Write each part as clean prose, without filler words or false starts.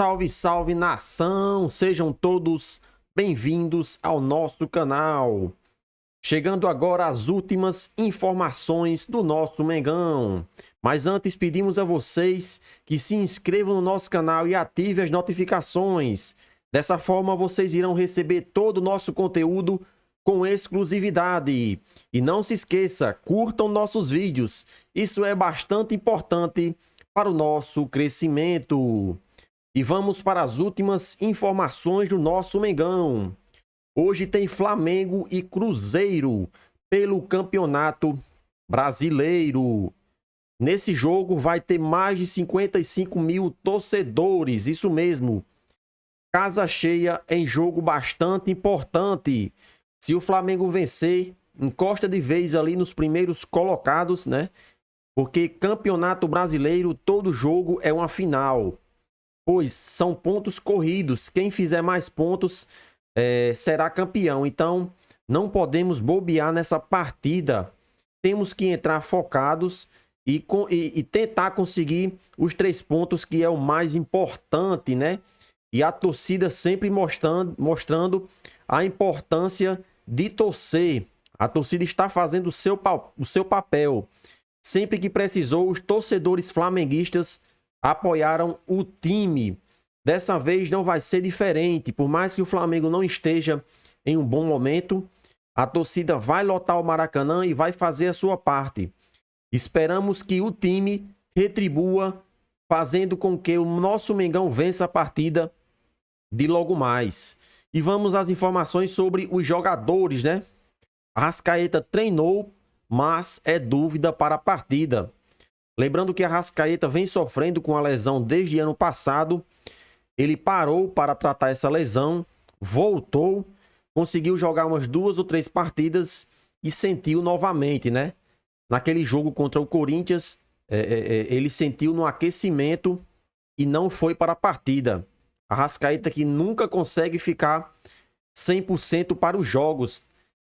Salve, salve nação! Sejam todos bem-vindos ao nosso canal. Chegando agora às últimas informações do nosso Mengão. Mas antes pedimos a vocês que se inscrevam no nosso canal e ativem as notificações. Dessa forma vocês irão receber todo o nosso conteúdo com exclusividade. E não se esqueça, curtam nossos vídeos. Isso é bastante importante para o nosso crescimento. E vamos para as últimas informações do nosso Mengão. Hoje tem Flamengo e Cruzeiro pelo Campeonato Brasileiro. Nesse jogo vai ter mais de 55 mil torcedores, isso mesmo. Casa cheia em jogo bastante importante. Se o Flamengo vencer, encosta de vez ali nos primeiros colocados, né? Porque Campeonato Brasileiro, todo jogo é uma final. Pois são pontos corridos. Quem fizer mais pontos será campeão. Então, não podemos bobear nessa partida. Temos que entrar focados e tentar conseguir os 3 pontos, que é o mais importante, né? E a torcida sempre mostrando a importância de torcer. A torcida está fazendo o seu papel. Sempre que precisou, os torcedores flamenguistas apoiaram o time. Dessa vez não vai ser diferente. Por mais que o Flamengo não esteja em um bom momento, a torcida vai lotar o Maracanã e vai fazer a sua parte. Esperamos que o time retribua, fazendo com que o nosso Mengão vença a partida de logo mais. E vamos às informações sobre os jogadores, né? Arrascaeta treinou, mas é dúvida para a partida. Lembrando que Arrascaeta vem sofrendo com a lesão desde ano passado. Ele parou para tratar essa lesão, voltou, conseguiu jogar umas 2 ou 3 partidas e sentiu novamente, né? Naquele jogo contra o Corinthians, ele sentiu no aquecimento e não foi para a partida. Arrascaeta que nunca consegue ficar 100% para os jogos.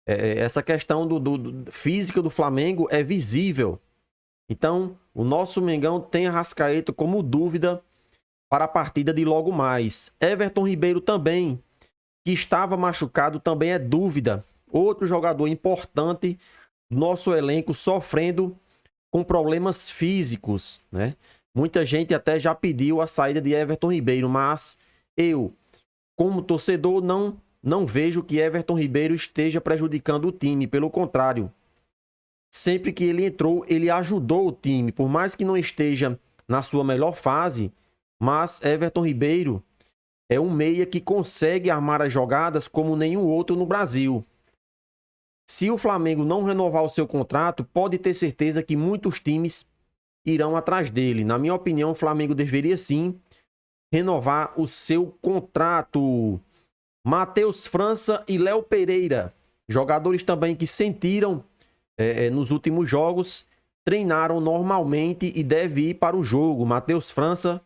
Essa questão física do Flamengo é visível. Então, o nosso Mengão tem Arrascaeta como dúvida para a partida de logo mais. Everton Ribeiro também, que estava machucado, também é dúvida. Outro jogador importante do nosso elenco sofrendo com problemas físicos, né? Muita gente até já pediu a saída de Everton Ribeiro, mas eu, como torcedor, não vejo que Everton Ribeiro esteja prejudicando o time. Pelo contrário, sempre que ele entrou, ele ajudou o time. Por mais que não esteja na sua melhor fase, mas Everton Ribeiro é um meia que consegue armar as jogadas como nenhum outro no Brasil. Se o Flamengo não renovar o seu contrato, pode ter certeza que muitos times irão atrás dele. Na minha opinião, o Flamengo deveria sim renovar o seu contrato. Matheus França e Léo Pereira, jogadores também que sentiram nos últimos jogos, treinaram normalmente e deve ir para o jogo. Matheus França,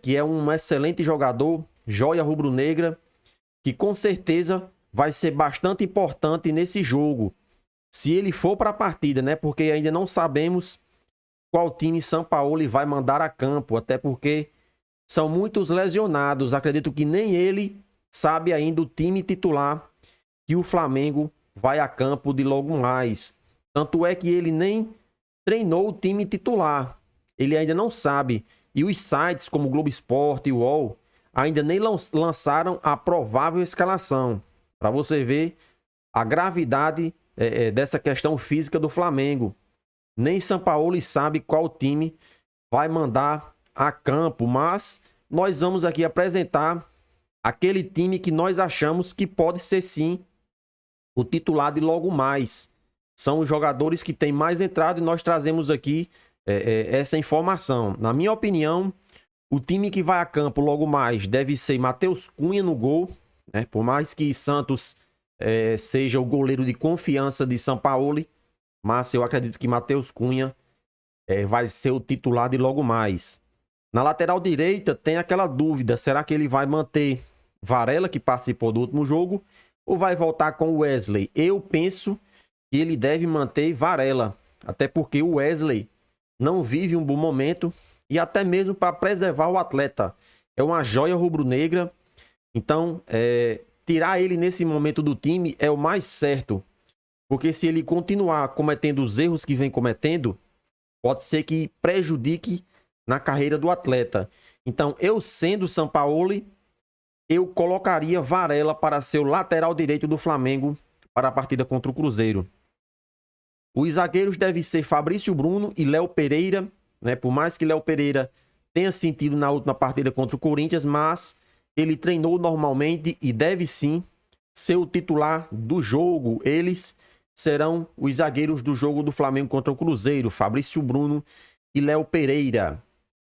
que é um excelente jogador, joia rubro-negra, que com certeza vai ser bastante importante nesse jogo, se ele for para a partida, né? Porque ainda não sabemos qual time Sampaoli vai mandar a campo, até porque são muitos lesionados. Acredito que nem ele sabe ainda o time titular que o Flamengo vai a campo de logo mais. Tanto é que ele nem treinou o time titular. Ele ainda não sabe. E os sites como o Globo Esporte e o UOL ainda nem lançaram a provável escalação. Para você ver a gravidade dessa questão física do Flamengo. Nem Sampaoli sabe qual time vai mandar a campo. Mas nós vamos aqui apresentar aquele time que nós achamos que pode ser sim o titular de logo mais. São os jogadores que têm mais entrado e nós trazemos aqui essa informação. Na minha opinião, o time que vai a campo logo mais deve ser Matheus Cunha no gol, né? Por mais que Santos seja o goleiro de confiança de Sampaoli, mas eu acredito que Matheus Cunha vai ser o titular de logo mais. Na lateral direita tem aquela dúvida, será que ele vai manter Varela, que participou do último jogo, ou vai voltar com o Wesley? Eu penso que ele deve manter Varela, até porque o Wesley não vive um bom momento e até mesmo para preservar o atleta. é uma joia rubro-negra. Então, tirar ele nesse momento do time é o mais certo. Porque se ele continuar cometendo os erros que vem cometendo, pode ser que prejudique na carreira do atleta. Então, eu sendo Sampaoli, eu colocaria Varela para ser o lateral direito do Flamengo para a partida contra o Cruzeiro. Os zagueiros devem ser Fabrício Bruno e Léo Pereira, né? Por mais que Léo Pereira tenha sentido na última partida contra o Corinthians, mas ele treinou normalmente e deve sim ser o titular do jogo. Eles serão os zagueiros do jogo do Flamengo contra o Cruzeiro, Fabrício Bruno e Léo Pereira.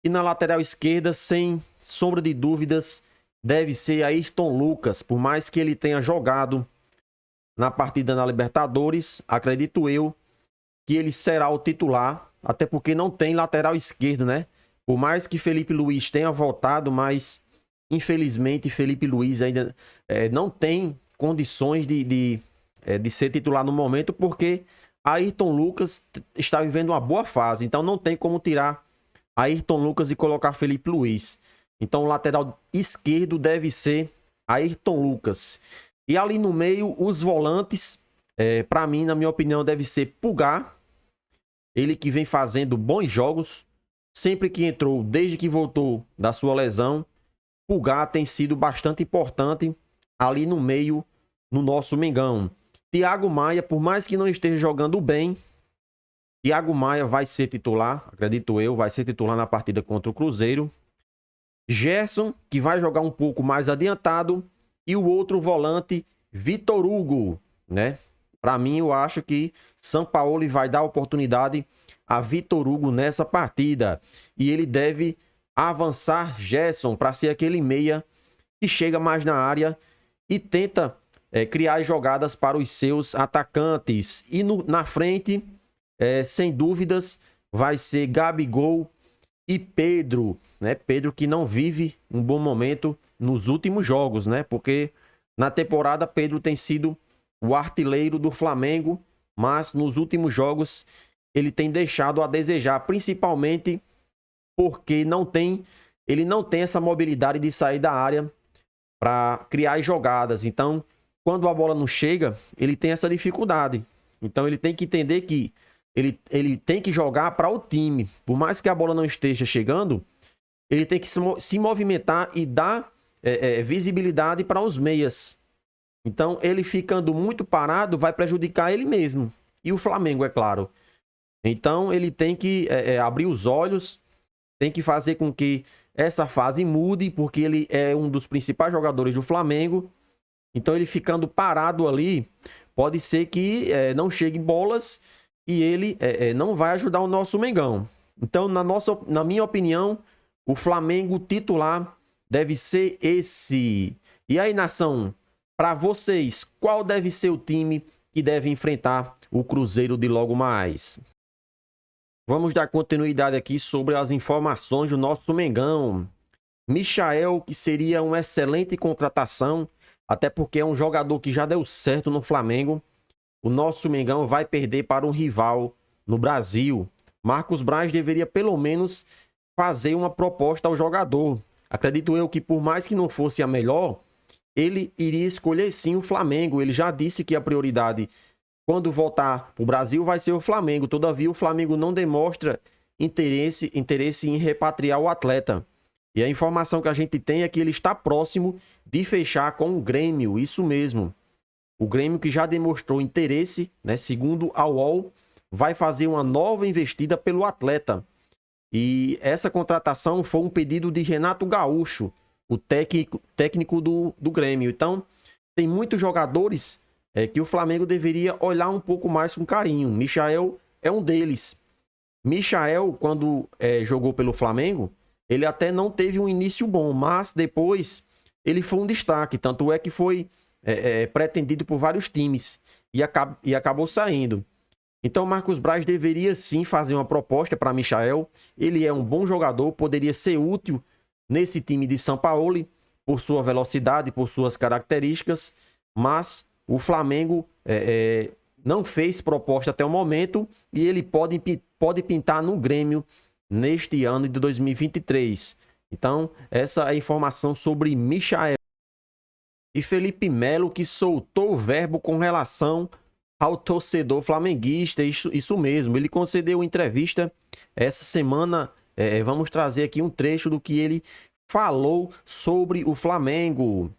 E na lateral esquerda, sem sombra de dúvidas, deve ser Ayrton Lucas. Por mais que ele tenha jogado na partida na Libertadores, acredito eu que ele será o titular, até porque não tem lateral esquerdo, né? Por mais que Felipe Luiz tenha voltado, mas infelizmente Felipe Luiz ainda não tem condições de ser titular no momento, porque Ayrton Lucas está vivendo uma boa fase, então não tem como tirar Ayrton Lucas e colocar Felipe Luiz. Então o lateral esquerdo deve ser Ayrton Lucas. E ali no meio, os volantes, para mim, na minha opinião, deve ser Pulgar. Ele que vem fazendo bons jogos. Sempre que entrou, desde que voltou da sua lesão, Pulgar tem sido bastante importante ali no meio, no nosso Mengão. Thiago Maia, por mais que não esteja jogando bem, Thiago Maia vai ser titular, acredito eu, vai ser titular na partida contra o Cruzeiro. Gerson, que vai jogar um pouco mais adiantado. E o outro volante, Vitor Hugo, né? Para mim, eu acho que Sampaoli vai dar oportunidade a Vitor Hugo nessa partida. E ele deve avançar Gerson para ser aquele meia que chega mais na área e tenta criar jogadas para os seus atacantes. E na frente, sem dúvidas, vai ser Gabigol e Pedro, né? Pedro que não vive um bom momento nos últimos jogos, né? Porque na temporada Pedro tem sido o artilheiro do Flamengo, mas nos últimos jogos ele tem deixado a desejar, principalmente porque ele não tem essa mobilidade de sair da área para criar jogadas. Então, quando a bola não chega, ele tem essa dificuldade. Então, ele tem que entender que ele tem que jogar para o time. Por mais que a bola não esteja chegando, ele tem que se movimentar e dar visibilidade para os meias. Então, ele ficando muito parado vai prejudicar ele mesmo. E o Flamengo, é claro. Então, ele tem que abrir os olhos, tem que fazer com que essa fase mude, porque ele é um dos principais jogadores do Flamengo. Então, ele ficando parado ali, pode ser que não chegue bolas e ele não vai ajudar o nosso Mengão. Então, na minha opinião, o Flamengo titular deve ser esse. E aí, nação, para vocês, qual deve ser o time que deve enfrentar o Cruzeiro de logo mais? Vamos dar continuidade aqui sobre as informações do nosso Mengão. Michael, que seria uma excelente contratação, até porque é um jogador que já deu certo no Flamengo. O nosso Mengão vai perder para um rival no Brasil. Marcos Braz deveria pelo menos fazer uma proposta ao jogador. Acredito eu que por mais que não fosse a melhor, ele iria escolher sim o Flamengo. Ele já disse que a prioridade quando voltar para o Brasil vai ser o Flamengo. Todavia, o Flamengo não demonstra interesse em repatriar o atleta. E a informação que a gente tem é que ele está próximo de fechar com o Grêmio. Isso mesmo. O Grêmio, que já demonstrou interesse, né, segundo a UOL, vai fazer uma nova investida pelo atleta. E essa contratação foi um pedido de Renato Gaúcho, o técnico do Grêmio. Então, tem muitos jogadores que o Flamengo deveria olhar um pouco mais com carinho. Michael é um deles. Michael, quando jogou pelo Flamengo, ele até não teve um início bom, mas depois ele foi um destaque. Tanto é que foi pretendido por vários times e acabou saindo. Então, Marcos Braz deveria sim fazer uma proposta para Michael. Ele é um bom jogador, poderia ser útil nesse time de Sampaoli, por sua velocidade, por suas características, mas o Flamengo não fez proposta até o momento e ele pode pintar no Grêmio neste ano de 2023. Então, essa é a informação sobre Michael. E Felipe Melo, que soltou o verbo com relação ao torcedor flamenguista. Isso mesmo, ele concedeu entrevista essa semana. Vamos trazer aqui um trecho do que ele falou sobre o Flamengo.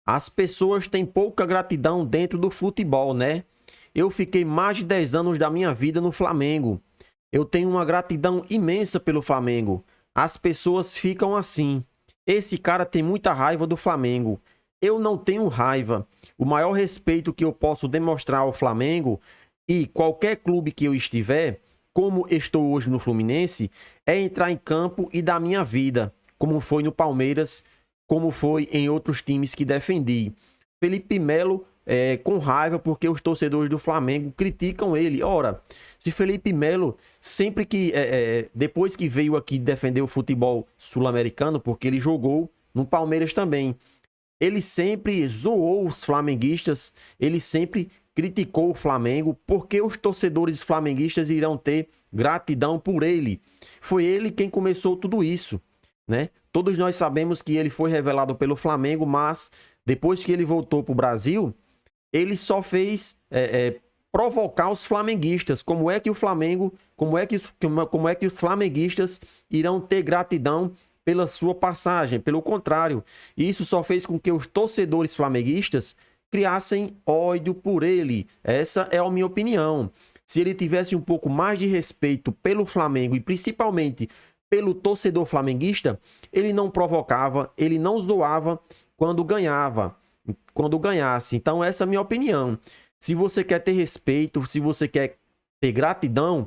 As pessoas têm pouca gratidão dentro do futebol, né? Eu fiquei mais de 10 anos da minha vida no Flamengo. Eu tenho uma gratidão imensa pelo Flamengo. As pessoas ficam assim. Esse cara tem muita raiva do Flamengo. Eu não tenho raiva. O maior respeito que eu posso demonstrar ao Flamengo e qualquer clube que eu estiver, como estou hoje no Fluminense, é entrar em campo e dar minha vida, como foi no Palmeiras, como foi em outros times que defendi. Felipe Melo com raiva porque os torcedores do Flamengo criticam ele. Ora, se Felipe Melo, sempre que depois que veio aqui defender o futebol sul-americano, porque ele jogou no Palmeiras também, ele sempre zoou os flamenguistas, ele sempre criticou o Flamengo, porque os torcedores flamenguistas irão ter gratidão por ele. Foi ele quem começou tudo isso, né? Todos nós sabemos que ele foi revelado pelo Flamengo, mas depois que ele voltou para o Brasil, ele só fez provocar os flamenguistas. Como é que o Flamengo, como é que os flamenguistas irão ter gratidão pela sua passagem? Pelo contrário, isso só fez com que os torcedores flamenguistas criassem ódio por ele. Essa é a minha opinião. Se ele tivesse um pouco mais de respeito pelo Flamengo e principalmente pelo torcedor flamenguista, ele não provocava, ele não zoava quando ganhasse. Então essa é a minha opinião. Se você quer ter respeito, se você quer ter gratidão,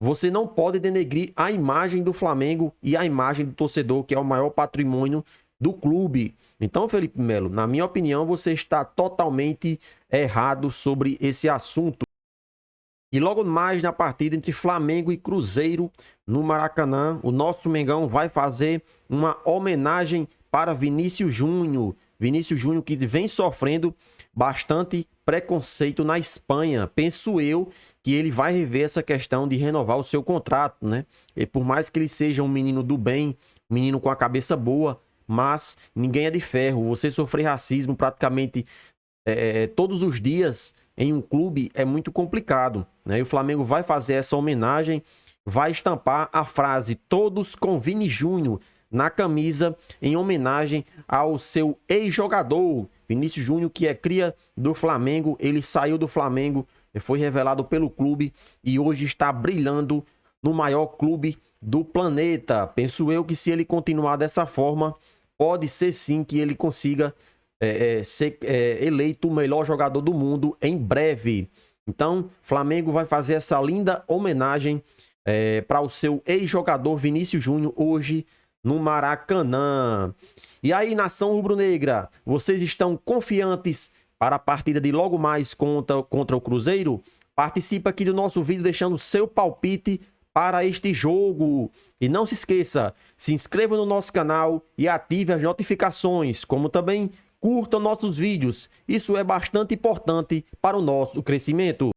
você não pode denegrir a imagem do Flamengo e a imagem do torcedor, que é o maior patrimônio do clube. Então, Felipe Melo, na minha opinião, você está totalmente errado sobre esse assunto. E logo mais na partida entre Flamengo e Cruzeiro no Maracanã, o nosso Mengão vai fazer uma homenagem para Vinícius Júnior. Vinícius Júnior que vem sofrendo bastante preconceito na Espanha. Penso eu que ele vai rever essa questão de renovar o seu contrato, né? E por mais que ele seja um menino do bem, um menino com a cabeça boa, mas ninguém é de ferro. Você sofrer racismo praticamente todos os dias em um clube é muito complicado, né? E o Flamengo vai fazer essa homenagem, vai estampar a frase "Todos com Vini Júnior" na camisa, em homenagem ao seu ex-jogador, Vinícius Júnior, que é cria do Flamengo. Ele saiu do Flamengo, foi revelado pelo clube e hoje está brilhando no maior clube do planeta. Penso eu que se ele continuar dessa forma, pode ser sim que ele consiga ser eleito o melhor jogador do mundo em breve. Então, Flamengo vai fazer essa linda homenagem para o seu ex-jogador Vinícius Júnior hoje no Maracanã. E aí, nação rubro-negra, vocês estão confiantes para a partida de logo mais contra o Cruzeiro? Participa aqui do nosso vídeo deixando seu palpite para este jogo. E não se esqueça, se inscreva no nosso canal e ative as notificações, como também curta nossos vídeos. Isso é bastante importante para o nosso crescimento.